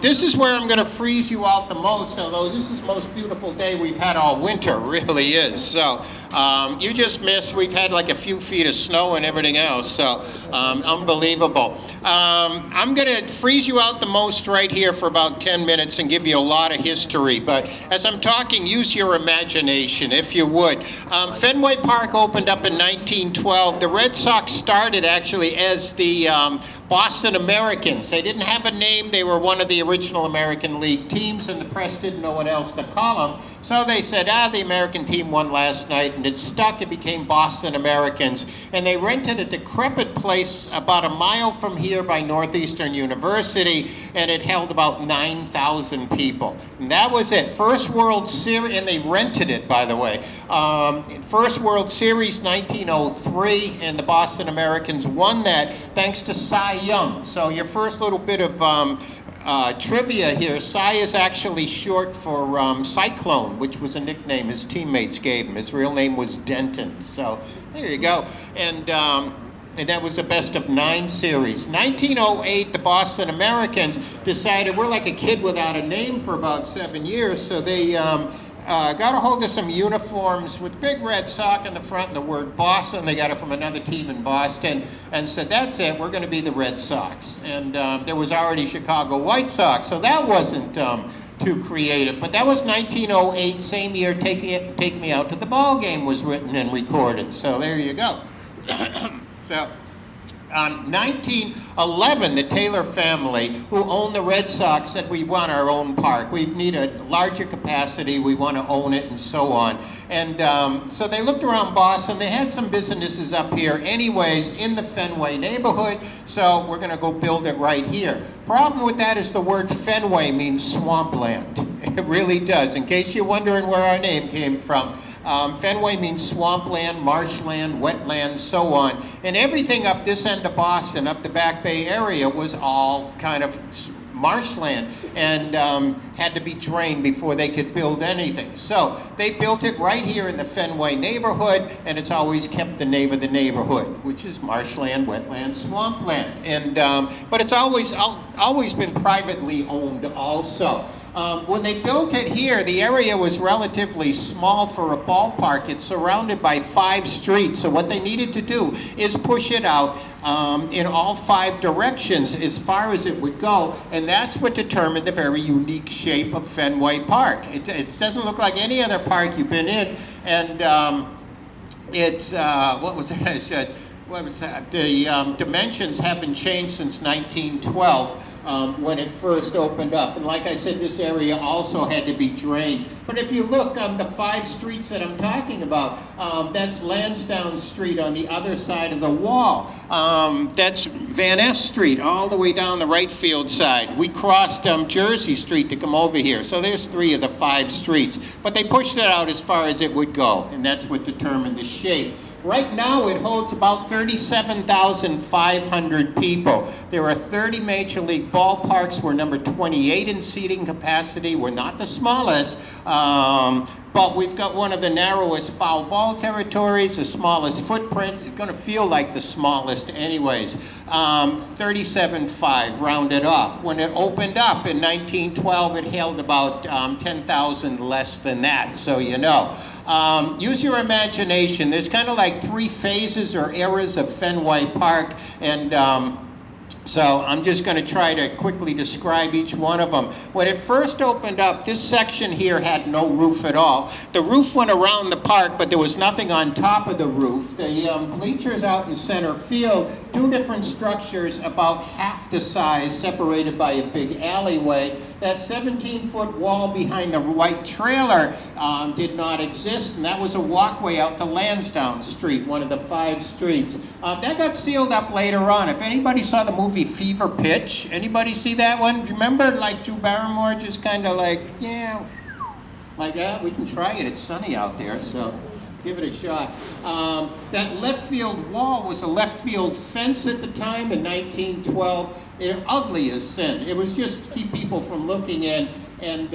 This is where I'm going to freeze you out the most, although this is the most beautiful day we've had all winter, really is. So you just missed, we've had like a few feet of snow and everything else, so unbelievable. I'm going to freeze you out the most right here for about 10 minutes and give you a lot of history, but as I'm talking, use your imagination, if you would. Fenway Park opened up in 1912. The Red Sox started actually as the Boston Americans. They didn't have a name. They were one of the original American League teams, and the press didn't know what else to call them. So they said, the American team won last night, and it stuck. It became Boston Americans. And they rented a decrepit place about a mile from here by Northeastern University, and it held about 9,000 people. And that was it. First World Series, and they rented it, by the way. First World Series, 1903, and the Boston Americans won that thanks to Cy Young. So your first little bit of trivia here, Cy is actually short for Cyclone, which was a nickname his teammates gave him. His real name was Denton. So there you go. And that was the best of 9 series. 1908, the Boston Americans decided we're like a kid without a name for about 7 years, so they got a hold of some uniforms with big red sock in the front and the word Boston. They got it from another team in Boston and said, that's it, we're going to be the Red Sox. And there was already Chicago White Sox, so that wasn't too creative. But that was 1908, same year Take Me Out to the Ball Game was written and recorded. So there you go. So 1911, the Taylor family, who owned the Red Sox, said we want our own park. We need a larger capacity. We want to own it, and so on. And so they looked around Boston. They had some businesses up here anyways in the Fenway neighborhood, so we're going to go build it right here. Problem with that is the word Fenway means swampland. It really does. In case you're wondering where our name came from, Fenway means swampland, marshland, wetlands, so on. And everything up this end of Boston, up the Back Bay area, was all kind of marshland and had to be drained before they could build anything. So they built it right here in the Fenway neighborhood, and it's always kept the name of the neighborhood, which is marshland, wetland, swampland. And but it's always been privately owned also. When they built it here, the area was relatively small for a ballpark. It's surrounded by 5 streets, so what they needed to do is push it out in all 5 directions as far as it would go, and that's what determined the very unique shape of Fenway Park. It doesn't look like any other park you've been in, and it's, what was that? The dimensions haven't changed since 1912. When it first opened up. And like I said, this area also had to be drained. But if you look on the 5 streets that I'm talking about, that's Lansdowne Street on the other side of the wall. That's Van Ness Street all the way down the right field side. We crossed Jersey Street to come over here. So there's 3 of the 5 streets. But they pushed it out as far as it would go, and that's what determined the shape. Right now it holds about 37,500 people. There are 30 major league ballparks. We're number 28 in seating capacity. We're not the smallest, but we've got one of the narrowest foul ball territories, the smallest footprint. It's going to feel like the smallest anyways. 37.5 rounded off. When it opened up in 1912, it held about 10,000 less than that, so you know. Use your imagination. There's kind of like 3 phases or eras of Fenway Park, and so I'm just going to try to quickly describe each one of them. When it first opened up, this section here had no roof at all. The roof went around the park, but there was nothing on top of the roof. The bleachers out in center field, 2 different structures about half the size, separated by a big alleyway. That 17-foot wall behind the white trailer did not exist, and that was a walkway out to Lansdowne Street, one of the 5 streets. That got sealed up later on. If anybody saw the movie Fever Pitch, anybody see that one? Remember, like, Drew Barrymore just kind of like, yeah, like that? We can try it. It's sunny out there, so give it a shot. That left field wall was a left field fence at the time in 1912. It ugly as sin. It was just to keep people from looking in, and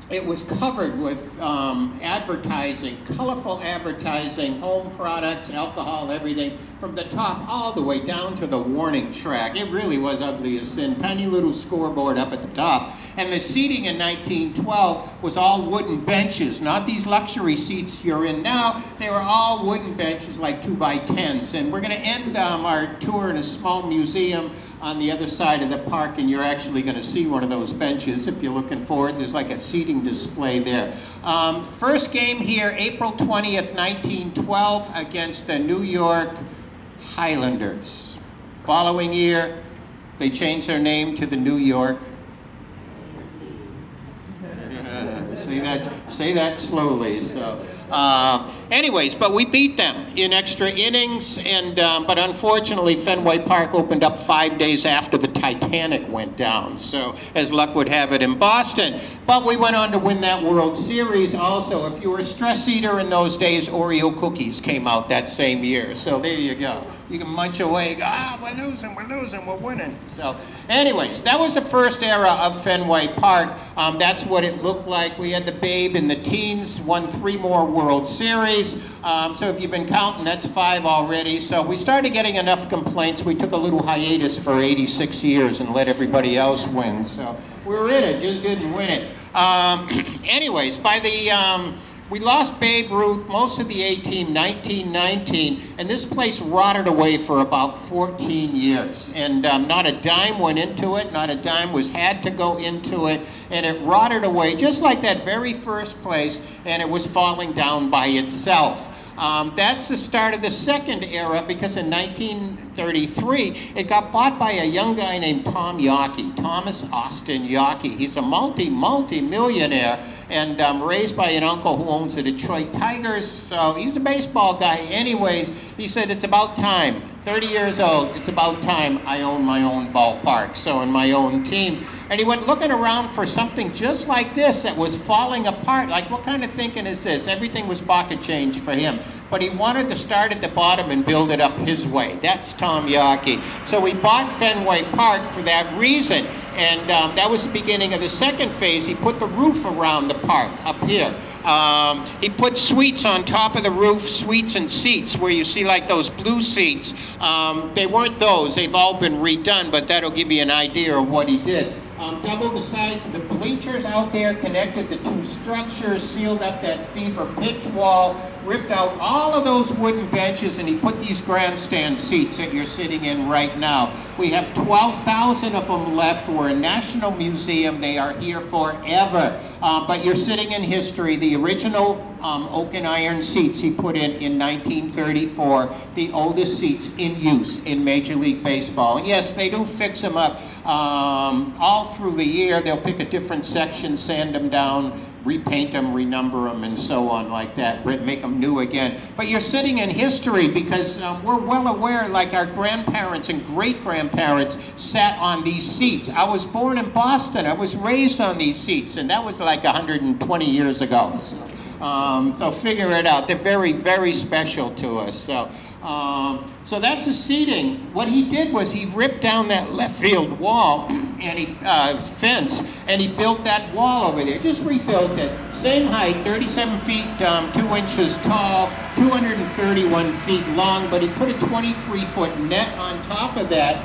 it was covered with advertising, colorful advertising, home products, alcohol, everything, from the top all the way down to the warning track. It really was ugly as sin. Tiny little scoreboard up at the top. And the seating in 1912 was all wooden benches, not these luxury seats you're in now. They were all wooden benches, like 2x10s. And we're going to end our tour in a small museum on the other side of the park, and you're actually going to see one of those benches if you're looking forward. There's like a seating display there. First game here, April 20th, 1912, against the New York Highlanders. Following year, they changed their name to the New York. Say that slowly. So, anyways, but we beat them in extra innings, and but unfortunately, Fenway Park opened up 5 days after the Titanic went down. So, as luck would have it, in Boston. But we went on to win that World Series. Also, if you were a stress eater in those days, Oreo cookies came out that same year. So there you go. You can munch away, go, we're losing, we're winning. So anyways, that was the first era of Fenway Park. That's what it looked like. We had the Babe in the teens, won 3 more World Series. So if you've been counting, that's 5 already. So we started getting enough complaints. We took a little hiatus for 86 years and let everybody else win. So we were in it, just didn't win it. Anyways, by the... we lost Babe Ruth, most of the A-team, 1919, and this place rotted away for about 14 years. And not a dime went into it, not a dime had to go into it, and it rotted away just like that very first place, and it was falling down by itself. That's the start of the second era, because in 1933, it got bought by a young guy named Tom Yockey, Thomas Austin Yockey. He's a multi-millionaire, and raised by an uncle who owns the Detroit Tigers, so he's a baseball guy. Anyways, he said, it's about time, 30 years old, it's about time I own my own ballpark, so in my own team. And he went looking around for something just like this that was falling apart. Like, what kind of thinking is this? Everything was pocket change for him. But he wanted to start at the bottom and build it up his way. That's Tom Yockey. So he bought Fenway Park for that reason. And that was the beginning of the second phase. He put the roof around the park up here. He put suites on top of the roof, suites and seats, where you see like those blue seats. They weren't those. They've all been redone, but that'll give you an idea of what he did. Doubled the size of the bleachers out there, connected the 2 structures, sealed up that fever pitch wall, ripped out all of those wooden benches, and he put these grandstand seats that you're sitting in right now. We have 12,000 of them left. We're a national museum. They are here forever. But you're sitting in history. The original oak and iron seats he put in 1934, the oldest seats in use in Major League Baseball. And yes, they do fix them up all through the year. They'll pick a different section, sand them down, repaint them, renumber them, and so on like that, make them new again. But you're sitting in history, because we're well aware, like our grandparents and great-grandparents sat on these seats. I was born in Boston. I was raised on these seats, and that was like 120 years ago. So figure it out. They're very, very special to us. So that's the seating. What he did was he ripped down that left field wall and he fence, and he built that wall over there. Just rebuilt it. Same height, 37 feet 2 inches tall, 231 feet long, but he put a 23-foot net on top of that.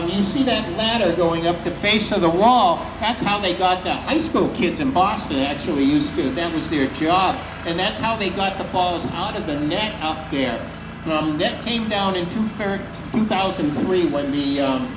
You see that ladder going up the face of the wall. That's how they got the high school kids in Boston actually used to. That was their job. And that's how they got the balls out of the net up there. That came down in 2003 when the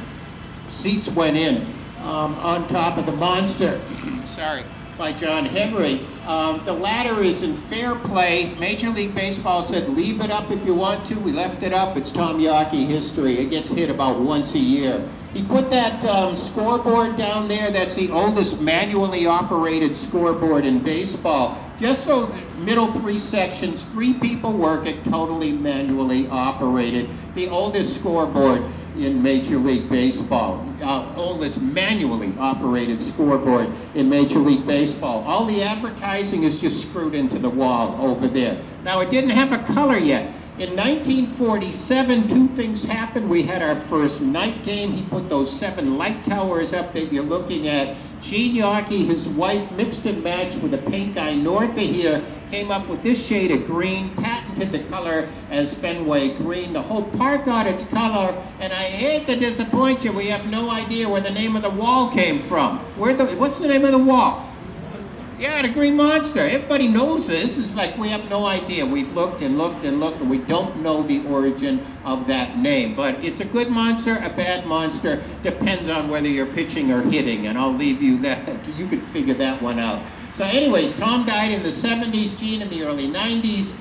seats went in on top of the monster. Sorry. By John Henry. The ladder is in fair play. Major League Baseball said, leave it up if you want to. We left it up. It's Tom Yockey history. It gets hit about once a year. He put that scoreboard down there. That's the oldest manually operated scoreboard in baseball. Just so the middle 3 sections, 3 people work it, totally manually operated. The oldest scoreboard in Major League Baseball. Oldest manually operated scoreboard in Major League Baseball. All the advertising is just screwed into the wall over there. Now, it didn't have a color yet. In 1947, two things happened. We had our first night game. He put those 7 light towers up that you're looking at. Gene Yockey, his wife, mixed and matched with a paint guy north of here, came up with this shade of green, patented the color as Fenway green. The whole park got its color, and I hate to disappoint you, we have no idea where the name of the wall came from. What's the name of the wall? Yeah, the Green Monster. Everybody knows this. It's like we have no idea. We've looked and looked and looked, and we don't know the origin of that name. But it's a good monster, a bad monster. Depends on whether you're pitching or hitting, and I'll leave you that. You could figure that one out. So anyways, Tom died in the 70s, Gene in the early 90s.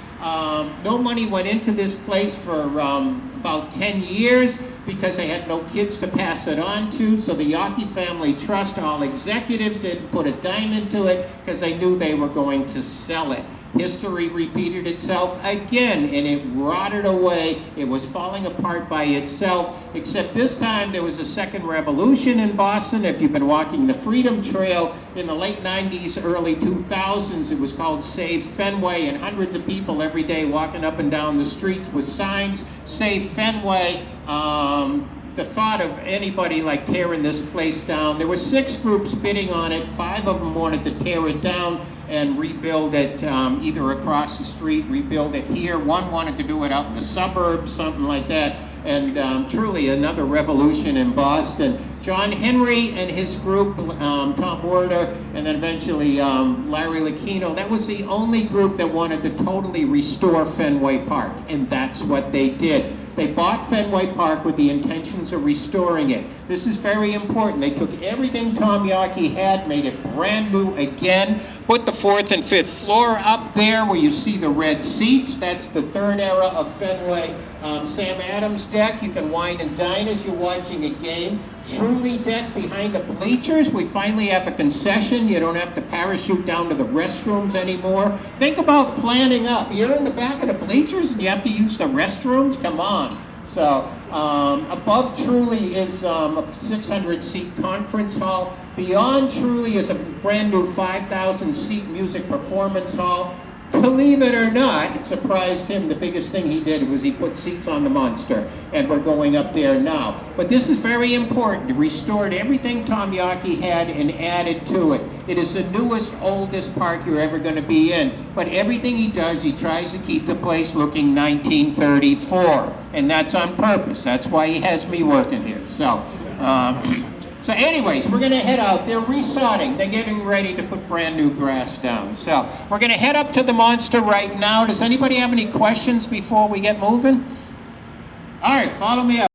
No money went into this place for about 10 years because they had no kids to pass it on to. So the Yockey Family Trust, all executives didn't put a dime into it because they knew they were going to sell it. History repeated itself again, and it rotted away. It was falling apart by itself, except this time there was a second revolution in Boston. If you've been walking the Freedom Trail in the late 90s, early 2000s, it was called Save Fenway, and hundreds of people every day walking up and down the streets with signs, Save Fenway. The thought of anybody like tearing this place down, there were 6 groups bidding on it. 5 of them wanted to tear it down and rebuild it either across the street, rebuild it here. 1 wanted to do it out in the suburbs, something like that. And truly another revolution in Boston. John Henry and his group, Tom Werder, and then eventually Larry Lucchino, that was the only group that wanted to totally restore Fenway Park, and that's what they did. They bought Fenway Park with the intentions of restoring it. This is very important. They took everything Tom Yockey had, made it brand new again, put the 4th and 5th floor up there where you see the red seats. That's the 3rd era of Fenway. Sam Adams deck, you can wine and dine as you're watching a game. Truly deck behind the bleachers. We finally have a concession. You don't have to parachute down to the restrooms anymore. Think about planning up. You're in the back of the bleachers and you have to use the restrooms? Come on. So above Truly is a 600-seat conference hall. Beyond Truly is a brand new 5,000-seat music performance hall. Believe it or not, it surprised him. The biggest thing he did was he put seats on the Monster, and we're going up there now. But this is very important. He restored everything Tom Yockey had and added to it. It is the newest, oldest park you're ever going to be in. But everything he does, he tries to keep the place looking 1934. And that's on purpose. That's why he has me working here. So anyways, we're going to head out. They're resodding. They're getting ready to put brand new grass down. So we're going to head up to the Monster right now. Does anybody have any questions before we get moving? All right, follow me up.